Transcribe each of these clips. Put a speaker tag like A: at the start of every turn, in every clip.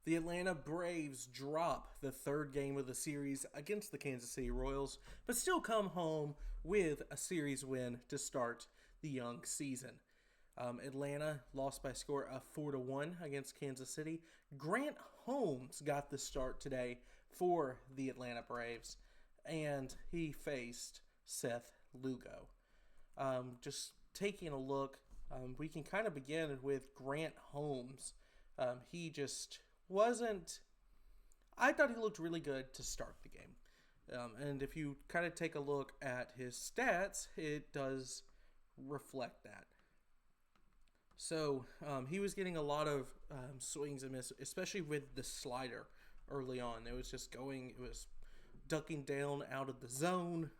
A: The Atlanta Braves drop the third game of the series against the Kansas City Royals, but still come home with a series win to start the young season. Atlanta lost by a score of 4-1 against Kansas City. Grant Holmes got the start today for the Atlanta Braves, and he faced Seth Lugo. Just taking a look, we can kind of begin with Grant Holmes. He just wasn't. I thought he looked really good to start the game. And if you kind of take a look at his stats, it does reflect that. So he was getting a lot of swings and misses, especially with the slider early on. It was just going, it was ducking down out of the zone.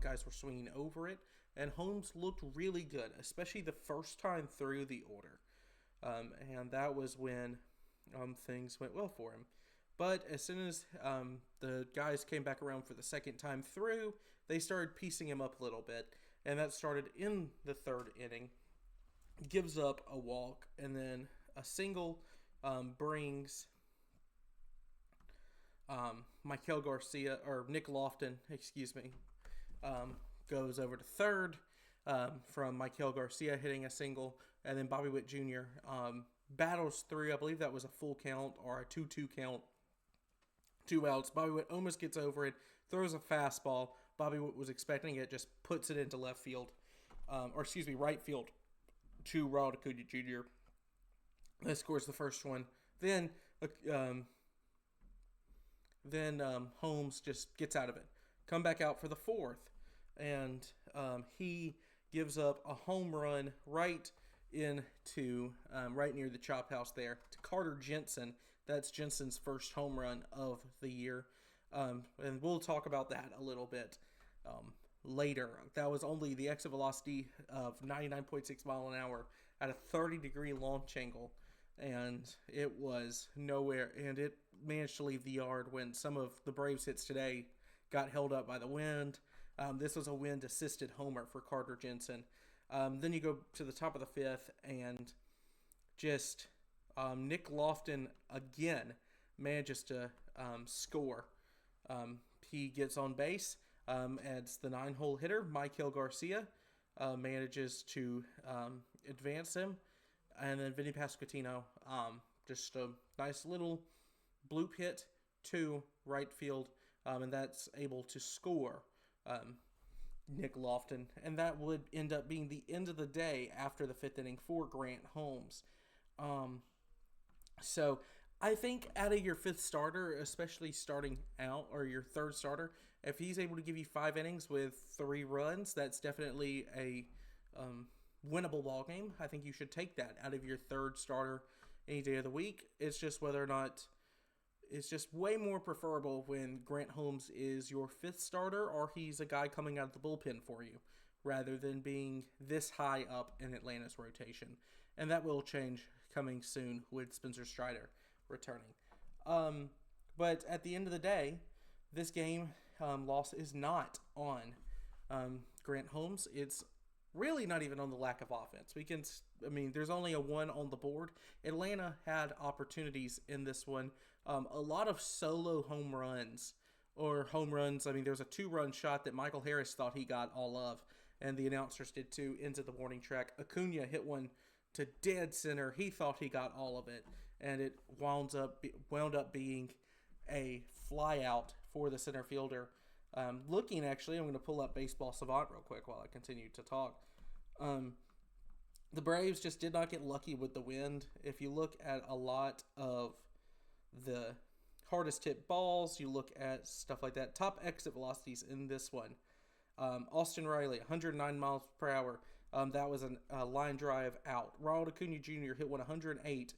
A: Guys were swinging over it. And Holmes looked really good, especially the first time through the order. And that was when things went well for him. But as soon as the guys came back around for the second time through, they started piecing him up a little bit. And that started in the third inning. Gives up a walk, and then a single brings Michael Garcia, or Nick Lofton, goes over to third from Michael Garcia hitting a single, and then Bobby Witt Jr. Battles through. I believe that was a full count or a 2-2 count. 2 outs. Bobby Witt almost gets over it, throws a fastball. Bobby Witt was expecting it, just puts it into left field, right field to Ronald Acuna Jr. That scores the first one. Then Holmes just gets out of it. Come back out for the fourth, and he gives up a home run right into right near the chophouse there to Carter Jensen. That's Jensen's first home run of the year, and we'll talk about that a little bit later. That was only the exit velocity of 99.6 mile an hour at a 30-degree launch angle, and it was nowhere, and it managed to leave the yard when some of the Braves hits today got held up by the wind. This was a wind-assisted homer for Carter Jensen. Then you go to the top of the fifth, and just Nick Lofton again manages to score. He gets on base. As the 9-hole hitter, Michael Garcia manages to advance him. And then Vinny Pasquantino, just a nice little bloop hit to right field, and that's able to score Nick Lofton. And that would end up being the end of the day after the fifth inning for Grant Holmes. So I think out of your fifth starter, especially starting out, or your third starter, if he's able to give you 5 innings with 3 runs, that's definitely a winnable ball game. I think you should take that out of your third starter any day of the week. It's just whether or not it's just way more preferable when Grant Holmes is your fifth starter or he's a guy coming out of the bullpen for you, rather than being this high up in Atlanta's rotation. And that will change coming soon with Spencer Strider returning. But at the end of the day, this game loss is not on Grant Holmes. It's really not even on the lack of offense. There's only a 1 on the board. Atlanta had opportunities in this one. A lot of solo home runs. Or home runs. There's a 2-run shot that Michael Harris thought he got all of, and the announcers did too, into the warning track. Acuna hit one to dead center. He thought he got all of it, and it wound up being a fly out for the center fielder. I'm going to pull up Baseball Savant real quick while I continue to talk. The Braves just did not get lucky with the wind. If you look at a lot of the hardest hit balls, you look at stuff like that. Top exit velocities in this one. Austin Riley, 109 miles per hour. That was a line drive out. Ronald Acuna Jr. hit 108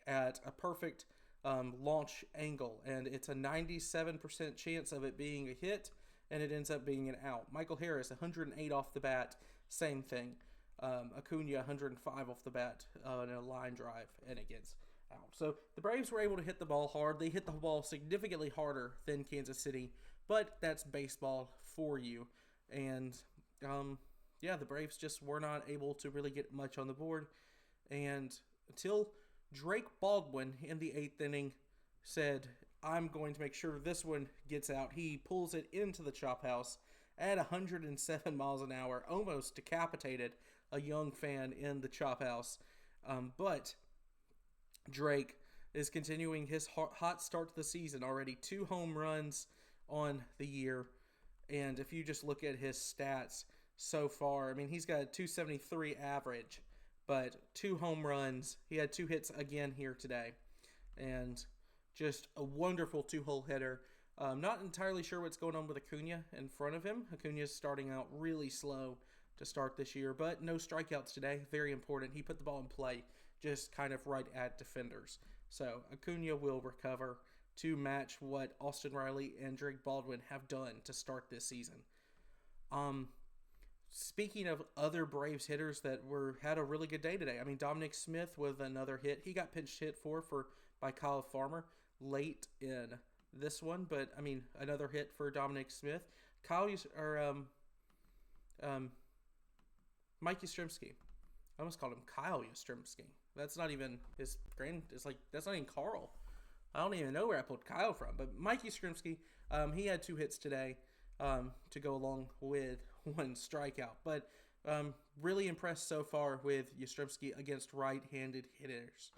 A: at a perfect launch angle, and it's a 97% chance of it being a hit, and it ends up being an out. Michael Harris, 108 off the bat, same thing. Acuna, 105 off the bat in a line drive, and it gets out. So the Braves were able to hit the ball hard. They hit the ball significantly harder than Kansas City, but that's baseball for you. And the Braves just were not able to really get much on the board. And until Drake Baldwin in the eighth inning said, I'm going to make sure this one gets out. He pulls it into the chophouse at 107 miles an hour, almost decapitated a young fan in the chophouse. But Drake is continuing his hot start to the season. Already 2 home runs on the year. And if you just look at his stats so far, I mean, he's got a 273 average, but 2 home runs. He had 2 hits again here today. And just a wonderful 2-hole hitter. Not entirely sure what's going on with Acuna in front of him. Acuna's starting out really slow to start this year, but no strikeouts today. Very important. He put the ball in play just kind of right at defenders. So Acuna will recover to match what Austin Riley and Drake Baldwin have done to start this season. Speaking of other Braves hitters that had a really good day today, I mean, Dominic Smith with another hit. He got pinch hit for by Kyle Farmer late in this one, but I mean, another hit for Dominic Smith. Mike Yastrzemski. I almost called him Kyle Yastrzemski. That's not even his that's not even Carl. I don't even know where I pulled Kyle from, but Mike Yastrzemski, he had 2 hits today to go along with 1 strikeout. But really impressed so far with Yastrzemski against right-handed hitters.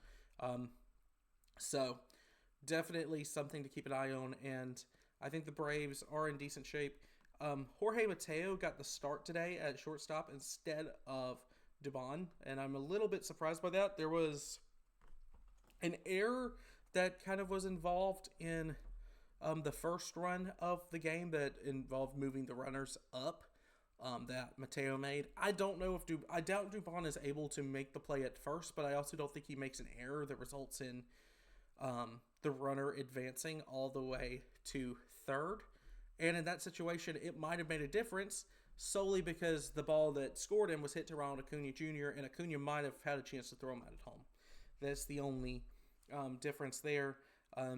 A: So definitely something to keep an eye on, and I think the Braves are in decent shape. Jorge Mateo got the start today at shortstop instead of Dubon, and I'm a little bit surprised by that. There was an error that kind of was involved in the first run of the game that involved moving the runners up that Mateo made. I doubt Dubon is able to make the play at first, but I also don't think he makes an error that results in the runner advancing all the way to third. And in that situation, it might have made a difference solely because the ball that scored him was hit to Ronald Acuna Jr., and Acuna might have had a chance to throw him out at home. That's the only difference there.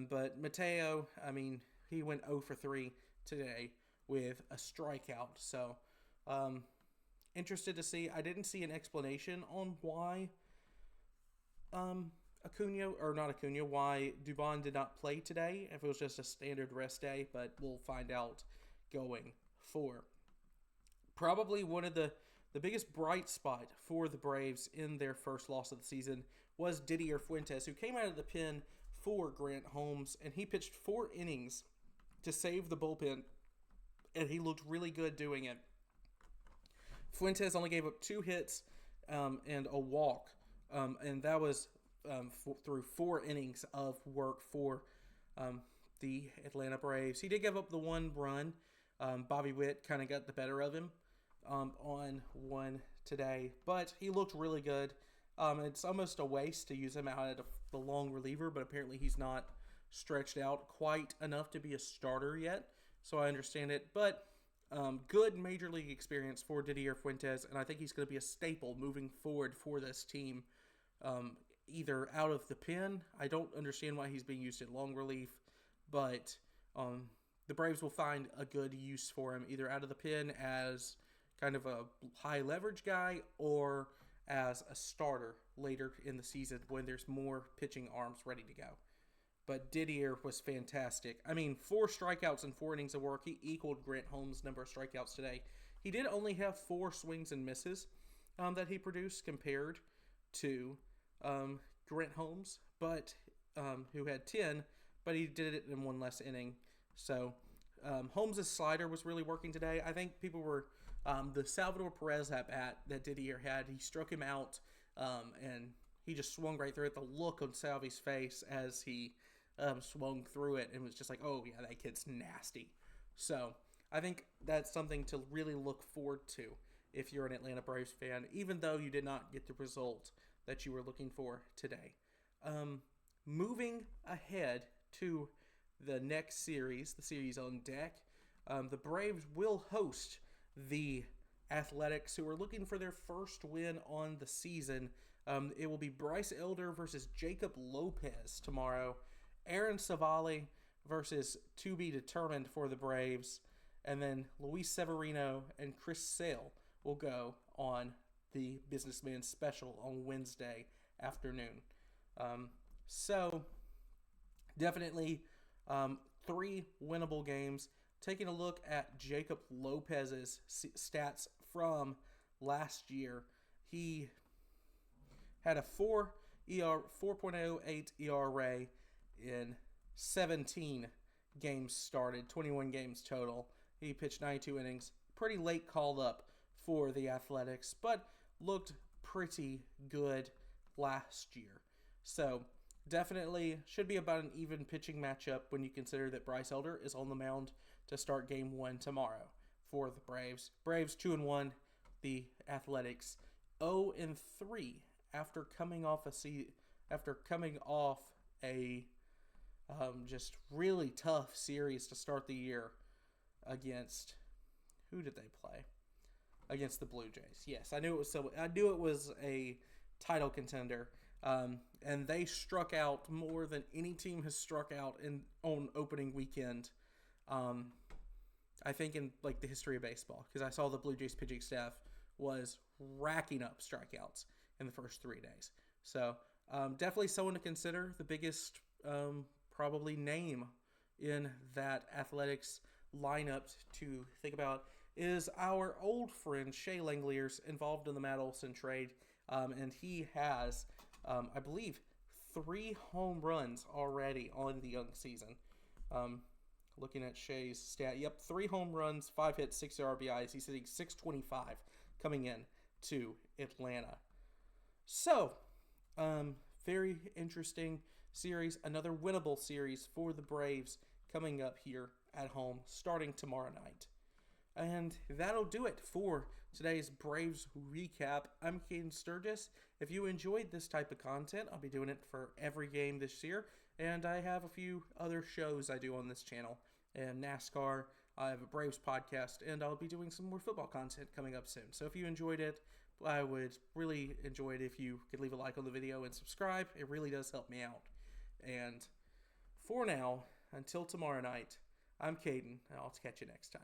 A: But Mateo, I mean, he went 0 for 3 today with a strikeout. So, interested to see. I didn't see an explanation on why why Dubon did not play today, if it was just a standard rest day, but we'll find out going forward. Probably one of the biggest bright spot for the Braves in their first loss of the season was Didier Fuentes, who came out of the pen for Grant Holmes, and he pitched 4 innings to save the bullpen, and he looked really good doing it. Fuentes only gave up 2 hits and a walk, and that was through 4 innings of work for the Atlanta Braves. He did give up the 1 run. Bobby Witt kind of got the better of him on one today, but he looked really good. It's almost a waste to use him out at the long reliever, but apparently he's not stretched out quite enough to be a starter yet, so I understand it. But good major league experience for Didier Fuentes, and I think he's going to be a staple moving forward for this team, either out of the pen. I don't understand why he's being used at long relief, but the Braves will find a good use for him, either out of the pen as kind of a high leverage guy or as a starter later in the season when there's more pitching arms ready to go. But Didier was fantastic. I mean, 4 strikeouts and 4 innings of work. He equaled Grant Holmes' number of strikeouts today. He did only have 4 swings and misses that he produced compared to Grant Holmes, but who had 10, but he did it in 1 less inning. So Holmes' slider was really working today. I think people were the Salvador Perez at bat that Didier had. He struck him out, and he just swung right through it. The look on Salvy's face as he swung through it, and was just like, oh yeah, that kid's nasty. So I think that's something to really look forward to if you're an Atlanta Braves fan, even though you did not get the result that you were looking for today. Moving ahead to the next series, the series on deck, the Braves will host the Athletics, who are looking for their first win on the season. It will be Bryce Elder versus Jacob Lopez tomorrow. Aaron Savali versus to be determined for the Braves. And then Luis Severino and Chris Sale will go on the Businessman Special on Wednesday afternoon. So definitely 3 winnable games. Taking a look at Jacob Lopez's stats from last year, he had a 4.08 ERA in 17 games started, 21 games total. He pitched 92 innings. Pretty late called up for the Athletics, but looked pretty good last year. So definitely should be about an even pitching matchup when you consider that Bryce Elder is on the mound to start game 1 tomorrow for the Braves. Braves 2-1, the Athletics 0-3 after coming off a just really tough series to start the year against, who did they play? Against the Blue Jays. Yes, I knew it was a title contender. And they struck out more than any team has struck out on opening weekend. I think in like the history of baseball, because I saw the Blue Jays pitching staff was racking up strikeouts in the first 3 days. So definitely someone to consider. The biggest probably name in that Athletics lineup to think about is our old friend Shea Langeliers, involved in the Matt Olson trade, and he has, I believe, 3 home runs already on the young season. Looking at Shea's stat, 3 home runs, 5 hits, 6 RBIs. He's hitting .625 coming in to Atlanta. So, very interesting series. Another winnable series for the Braves coming up here at home starting tomorrow night. And that'll do it for today's Braves recap. I'm Caden Sturgis. If you enjoyed this type of content, I'll be doing it for every game this year. And I have a few other shows I do on this channel. And NASCAR, I have a Braves podcast, and I'll be doing some more football content coming up soon. So if you enjoyed it, I would really enjoy it if you could leave a like on the video and subscribe. It really does help me out. And for now, until tomorrow night, I'm Caden, and I'll catch you next time.